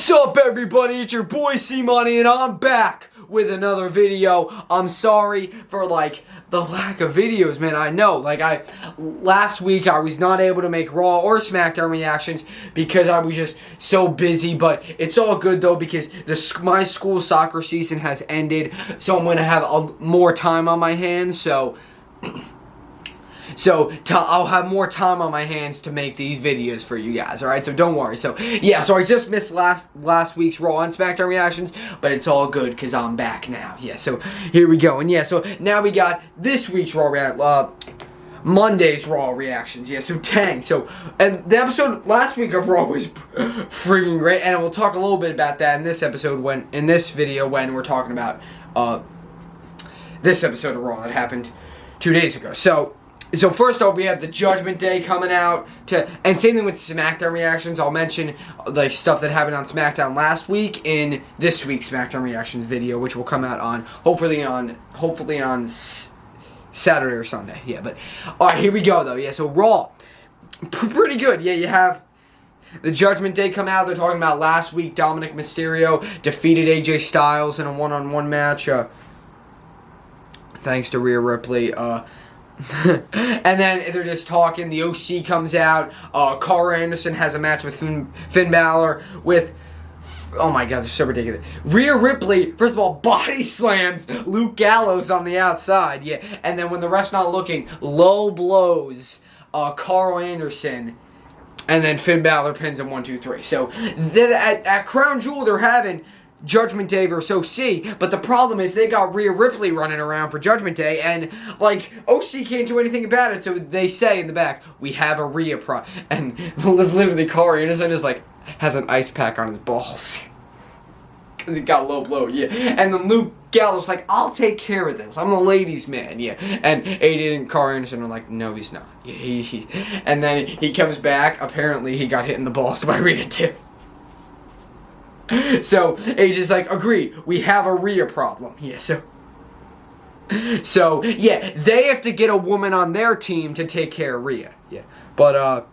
What's up, everybody? It's your boy C-Money, and I'm back with another video. I'm sorry for, the lack of videos, man. I know, last week I was not able to make Raw or SmackDown reactions because I was just so busy, but it's all good, though, because my school soccer season has ended, so I'm going to have more time on my hands, So I'll have more time on my hands to make these videos for you guys, alright? So don't worry. So I just missed last week's Raw and SmackDown reactions, but it's all good because I'm back now. Yeah, so here we go. And so now we got this week's Monday's Raw reactions. Yeah, so dang. And the episode last week of Raw was freaking great, and we'll talk a little bit about that in this video when we're talking about this episode of Raw that happened 2 days ago. So first off, we have the Judgment Day coming out, and same thing with SmackDown reactions. I'll mention stuff that happened on SmackDown last week in this week's SmackDown reactions video, which will come out hopefully on Saturday or Sunday. Yeah, but all right, here we go though. Yeah, so Raw, pretty good. Yeah, you have the Judgment Day come out. They're talking about last week Dominic Mysterio defeated AJ Styles in a one-on-one match. Thanks to Rhea Ripley. And then they're just talking. The OC comes out. Carl Anderson has a match with Finn Balor with... Oh my god, this is so ridiculous. Rhea Ripley, first of all, body slams Luke Gallows on the outside. Yeah, and then when the ref's not looking, low blows Carl Anderson. And then Finn Balor pins him 1, 2, 3. So at Crown Jewel, they're having Judgment Day versus OC, but the problem is they got Rhea Ripley running around for Judgment Day, and OC can't do anything about it. So they say in the back, we have a Rhea and literally Carl Anderson is has an ice pack on his balls because he got low blow. Yeah, and then Luke Gallows I'll take care of this. I'm a ladies' man. Yeah, and AJ and Carl Anderson are no, he's not. Yeah, and then he comes back. Apparently, he got hit in the balls by Rhea too. So AJ's agreed, we have a Rhea problem. Yeah, so yeah, they have to get a woman on their team to take care of Rhea. Yeah, but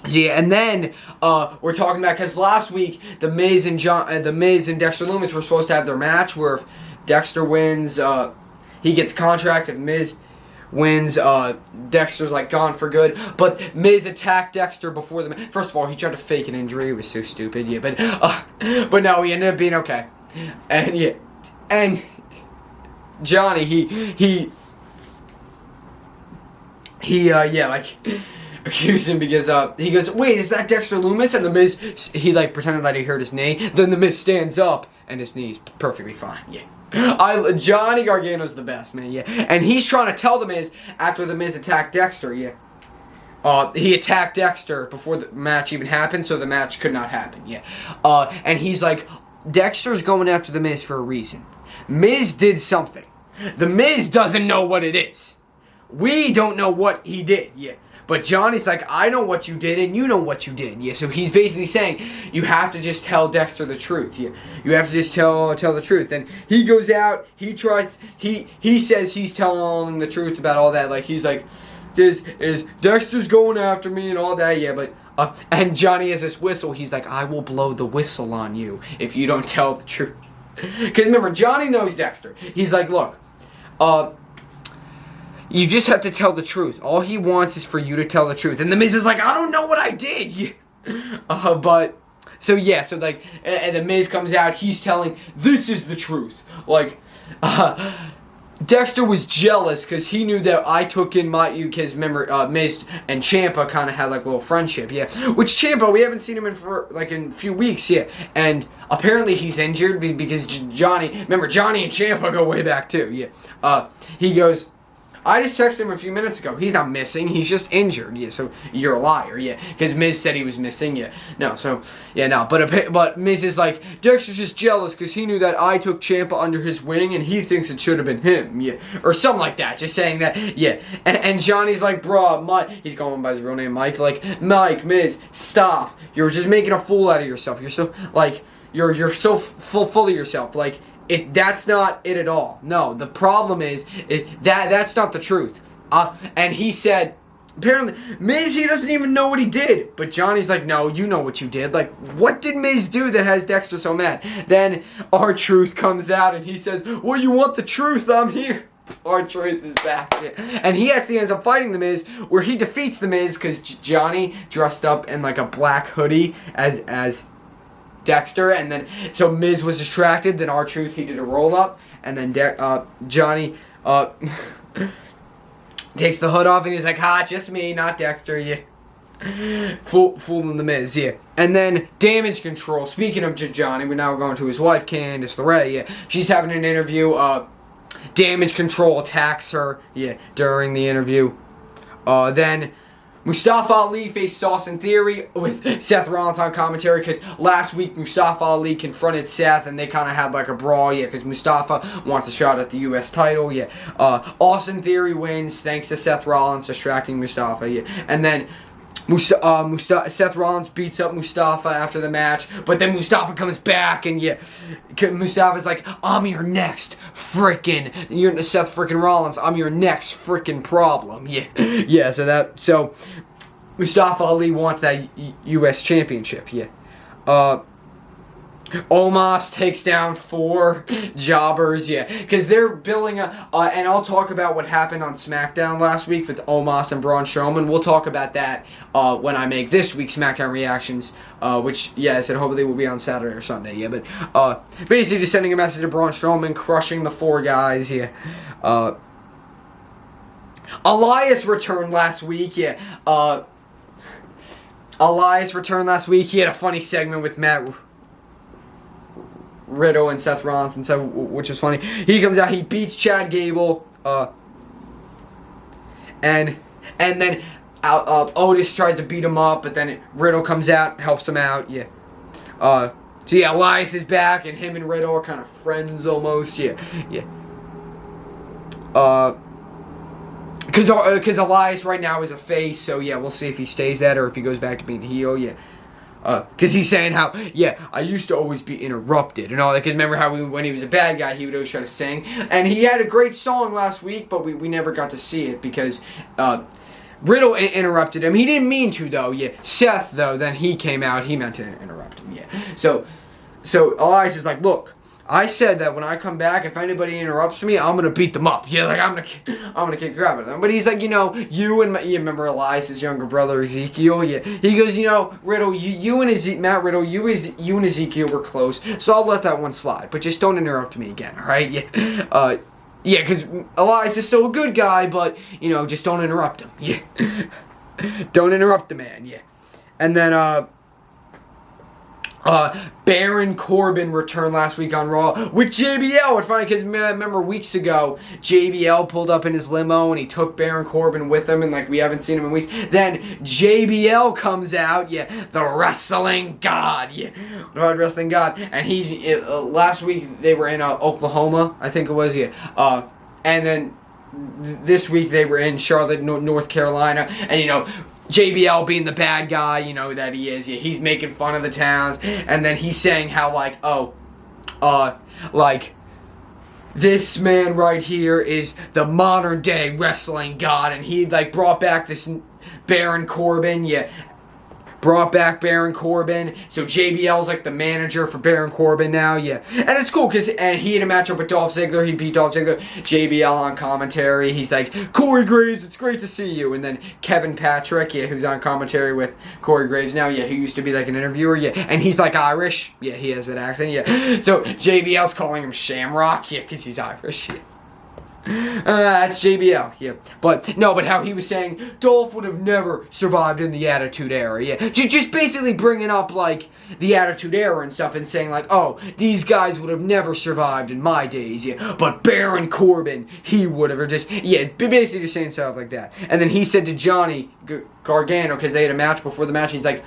yeah, and then we're talking about, because last week the Miz and Dexter Lumis were supposed to have their match where if Dexter wins, he gets contract. If Miz wins, Dexter's gone for good, but Miz attacked Dexter before the match. First of all, he tried to fake an injury. It was so stupid. Yeah, but no, he ended up being okay. And Johnny, he accused him because he goes, wait, is that Dexter Lumis? And the Miz, he pretended that he hurt his knee. Then the Miz stands up and his knee's perfectly fine. Yeah. Johnny Gargano's the best, man, yeah. And he's trying to tell the Miz after the Miz attacked Dexter, yeah. He attacked Dexter before the match even happened, so the match could not happen, yeah. And he's Dexter's going after the Miz for a reason. Miz did something. The Miz doesn't know what it is. We don't know what he did, yeah. But Johnny's I know what you did, and you know what you did. Yeah, so he's basically saying, you have to just tell Dexter the truth. Yeah, you have to just tell the truth. And he goes out, he says he's telling the truth about all that. He's this is Dexter's going after me and all that. Yeah, but, and Johnny has this whistle. He's I will blow the whistle on you if you don't tell the truth. Because remember, Johnny knows Dexter. He's look, you just have to tell the truth. All he wants is for you to tell the truth. And the Miz is I don't know what I did. But, so yeah, and the Miz comes out, he's telling, this is the truth. Dexter was jealous because he knew that I took in because remember, Miz and Ciampa kind of had a little friendship, yeah. Which Ciampa, we haven't seen him in for in a few weeks, yeah. And apparently he's injured because remember, Johnny and Ciampa go way back too, yeah. He goes, I just texted him a few minutes ago. He's not missing. He's just injured. Yeah, so you're a liar. Yeah, because Miz said he was missing. Yeah, no. So yeah, no. But Miz is Dexter's just jealous because he knew that I took Ciampa under his wing and he thinks it should have been him. Yeah, or something like that. Just saying that. Yeah, and Johnny's bruh, Mike. He's going by his real name, Mike. Mike, Miz, stop. You're just making a fool out of yourself. You're so you're so full of yourself. That's not it at all. No, the problem is that's not the truth. And he said, apparently, Miz, he doesn't even know what he did. But Johnny's like, no, you know what you did. Like, what did Miz do that has Dexter so mad? Then R-Truth comes out and he says, well, you want the truth, I'm here. R-Truth is back. Yeah. And he actually ends up fighting The Miz, where he defeats The Miz because Johnny dressed up in like a black hoodie as Dexter. And then, so Miz was distracted. Then R-Truth, he did a roll-up. And then Johnny takes the hood off and he's like, just me, not Dexter, yeah. Fooling The Miz, yeah. And then Damage Control. Speaking of Johnny, we're now going to his wife, Candice LeRae, yeah. She's having an interview. Damage Control attacks her, yeah, during the interview. Then Mustafa Ali faced Austin Theory with Seth Rollins on commentary because last week Mustafa Ali confronted Seth and they kind of had like a brawl, yeah, because Mustafa wants a shot at the U.S. title, yeah. Austin Theory wins thanks to Seth Rollins distracting Mustafa, yeah. And then Seth Rollins beats up Mustafa after the match, but then Mustafa comes back and yeah, Mustafa's like, I'm your next you're Seth freaking Rollins, I'm your next freaking problem, yeah, yeah. So Mustafa Ali wants that U.S. championship, yeah. Omos takes down 4 jobbers, yeah, because they're building and I'll talk about what happened on SmackDown last week with Omos and Braun Strowman. We'll talk about that when I make this week's SmackDown reactions, which, yeah, I said hopefully will be on Saturday or Sunday, yeah, but basically just sending a message to Braun Strowman, crushing the 4 guys, yeah. Elias returned last week, yeah. Elias returned last week. He had a funny segment with Matt Riddle and Seth Rollins and so, which is funny. He comes out, he beats Chad Gable, and then Otis tries to beat him up, but then Riddle comes out, helps him out, yeah. So yeah, Elias is back, and him and Riddle are kind of friends almost, yeah. Because Elias right now is a face, so yeah, we'll see if he stays that or if he goes back to being a heel, yeah. Because he's saying how, yeah, I used to always be interrupted and all that. Because remember how when he was a bad guy, he would always try to sing. And he had a great song last week, but we never got to see it because Riddle interrupted him. He didn't mean to, though, yeah. Seth, though, then he came out, he meant to interrupt him, yeah. So Elias is like, look, I said that when I come back, if anybody interrupts me, I'm gonna beat them up. Yeah, like I'm gonna kick the crap out of them. But he's like, you remember Elias' younger brother Ezekiel? Yeah, he goes, Riddle, you and Matt Riddle, you and Ezekiel were close, so I'll let that one slide. But just don't interrupt me again, all right? Yeah, yeah, because Elias is still a good guy, but just don't interrupt him. Yeah, don't interrupt the man. Yeah, and then Baron Corbin returned last week on Raw with JBL. It's funny because remember weeks ago, JBL pulled up in his limo and he took Baron Corbin with him, and like we haven't seen him in weeks. Then JBL comes out, yeah, the wrestling god, yeah, the wrestling god, and last week they were in Oklahoma, I think it was, yeah, and then this week they were in Charlotte, North Carolina, and JBL being the bad guy, that he is. Yeah, he's making fun of the towns, and then he's saying how this man right here is the modern day wrestling god, and he brought back this Baron Corbin. Yeah, brought back Baron Corbin, so JBL's like the manager for Baron Corbin now, yeah. And it's cool because he had a matchup with Dolph Ziggler, he beat Dolph Ziggler, JBL on commentary, he's like, Corey Graves, it's great to see you. And then Kevin Patrick, yeah, who's on commentary with Corey Graves now, yeah, who used to be like an interviewer, yeah, and he's like Irish, yeah, he has that accent, yeah. So JBL's calling him Shamrock, yeah, because he's Irish, yeah. That's JBL, yeah. But how he was saying Dolph would have never survived in the Attitude Era, yeah. Just basically bringing up, the Attitude Era and stuff and saying, oh, these guys would have never survived in my days, yeah. But Baron Corbin, he would have, or just, yeah, basically just saying stuff like that. And then he said to Johnny Gargano, because they had a match before the match, he's like,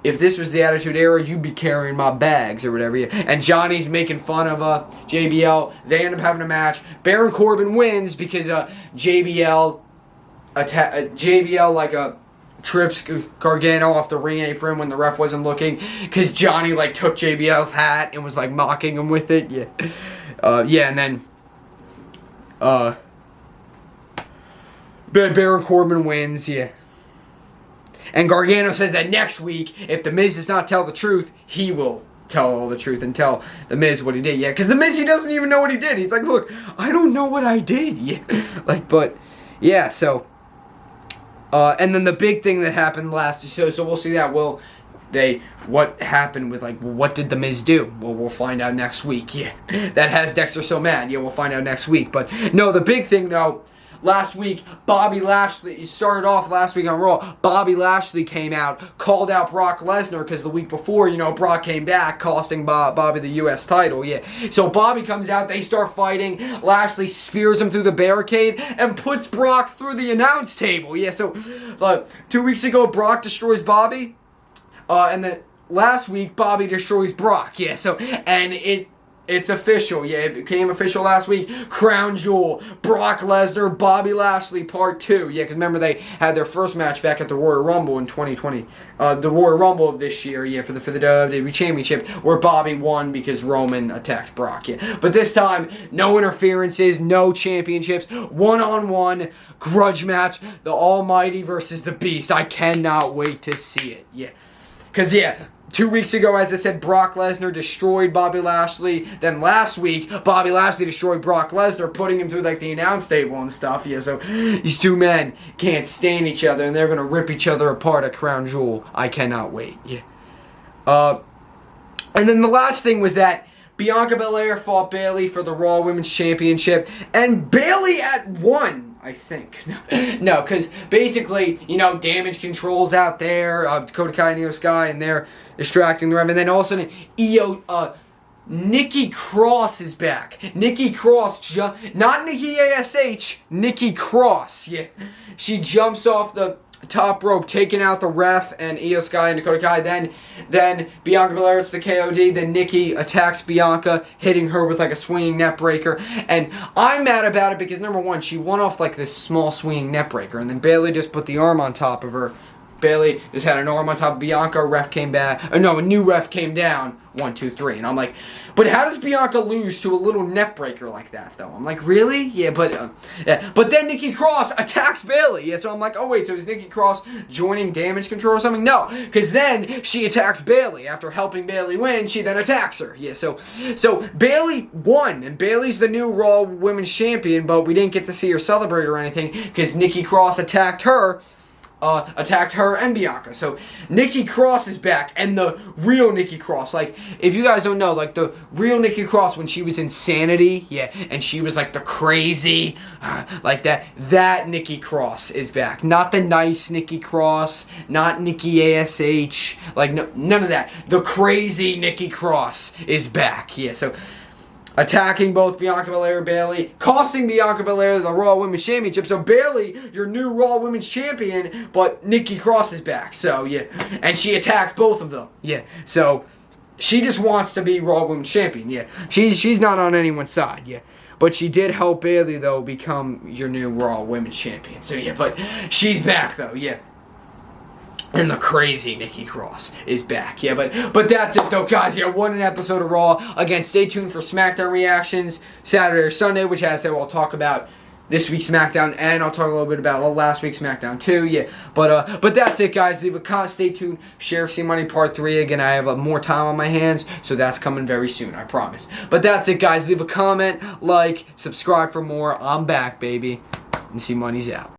if this was the Attitude Era, you'd be carrying my bags or whatever. Yeah. And Johnny's making fun of JBL. They end up having a match. Baron Corbin wins because JBL trips Gargano off the ring apron when the ref wasn't looking because Johnny took JBL's hat and was mocking him with it. Yeah, yeah, and then Baron Corbin wins. Yeah. And Gargano says that next week, if The Miz does not tell the truth, he will tell all the truth and tell The Miz what he did. Yeah, because The Miz, he doesn't even know what he did. He's like, look, I don't know what I did. Yeah, like, but, yeah, so, and then the big thing that happened last, so we'll see that. What happened with, like, what did The Miz do? Well, we'll find out next week. Yeah, that has Dexter so mad. Yeah, we'll find out next week. But, no, the big thing, though, last week, Bobby Lashley, he started off last week on Raw. Bobby Lashley came out, called out Brock Lesnar, because the week before, Brock came back, costing Bobby the U.S. title, yeah. So Bobby comes out, they start fighting, Lashley spears him through the barricade, and puts Brock through the announce table, yeah. So, 2 weeks ago, Brock destroys Bobby, and then last week, Bobby destroys Brock, yeah. So, and it's official, yeah, it became official last week. Crown Jewel, Brock Lesnar, Bobby Lashley, Part 2. Yeah, because remember they had their first match back at the Royal Rumble in 2020. The Royal Rumble of this year, yeah, for the WWE Championship, where Bobby won because Roman attacked Brock, yeah. But this time, no interferences, no championships, one-on-one grudge match, the Almighty versus the Beast. I cannot wait to see it, yeah. Because, yeah, 2 weeks ago, as I said, Brock Lesnar destroyed Bobby Lashley. Then last week, Bobby Lashley destroyed Brock Lesnar, putting him through, like, the announce table and stuff. Yeah, so these two men can't stand each other, and they're going to rip each other apart at Crown Jewel. I cannot wait. Yeah. And then the last thing was that Bianca Belair fought Bayley for the Raw Women's Championship, and Bayley won. I think. No, because basically, Damage Control's out there, Dakota Kai and Io Sky, and they're distracting the ref. And then all of a sudden, Nikki Cross is back. Nikki Cross, not Nikki ASH, Nikki Cross. Yeah. She jumps off the top rope, taking out the ref and Io Sky and Dakota Kai. Then Bianca Belair hits the KOD. Then Nikki attacks Bianca, hitting her with like a swinging neck breaker. And I'm mad about it because number one, she won off like this small swinging neck breaker, and then Bayley just put the arm on top of her. Bayley just had an arm on top of Bianca. Ref came back. A new ref came down. 1, 2, 3. And I'm like, but how does Bianca lose to a little neck breaker like that, though? I'm like, really? Yeah, but then Nikki Cross attacks Bayley. Yeah, so I'm like, oh, wait, so is Nikki Cross joining Damage Control or something? No, because then she attacks Bayley. After helping Bayley win, she then attacks her. Yeah, so Bayley won, and Bayley's the new Raw Women's Champion, but we didn't get to see her celebrate or anything because Nikki Cross attacked her and Bianca. So Nikki Cross is back, and the real Nikki Cross. Like, if you guys don't know, like the real Nikki Cross when she was Insanity, yeah, and she was like the crazy, like that Nikki Cross is back. Not the nice Nikki Cross, not Nikki ASH, like none of that. The crazy Nikki Cross is back, yeah. So attacking both Bianca Belair and Bayley, costing Bianca Belair the Raw Women's Championship. So Bayley, your new Raw Women's Champion, but Nikki Cross is back. So yeah, and she attacked both of them. Yeah, so she just wants to be Raw Women's Champion. Yeah, she's not on anyone's side. Yeah, but she did help Bayley though become your new Raw Women's Champion. So yeah, but she's back though. Yeah. And the crazy Nikki Cross is back. Yeah, but that's it though, guys. Yeah, one episode of Raw. Again, stay tuned for SmackDown reactions Saturday or Sunday, which as I said, we'll talk about this week's SmackDown, and I'll talk a little bit about last week's SmackDown too. Yeah, but that's it, guys. Leave a comment. Stay tuned. Sheriff C Money Part 3. Again, I have more time on my hands, so that's coming very soon. I promise. But that's it, guys. Leave a comment, like, subscribe for more. I'm back, baby. And C Money's out.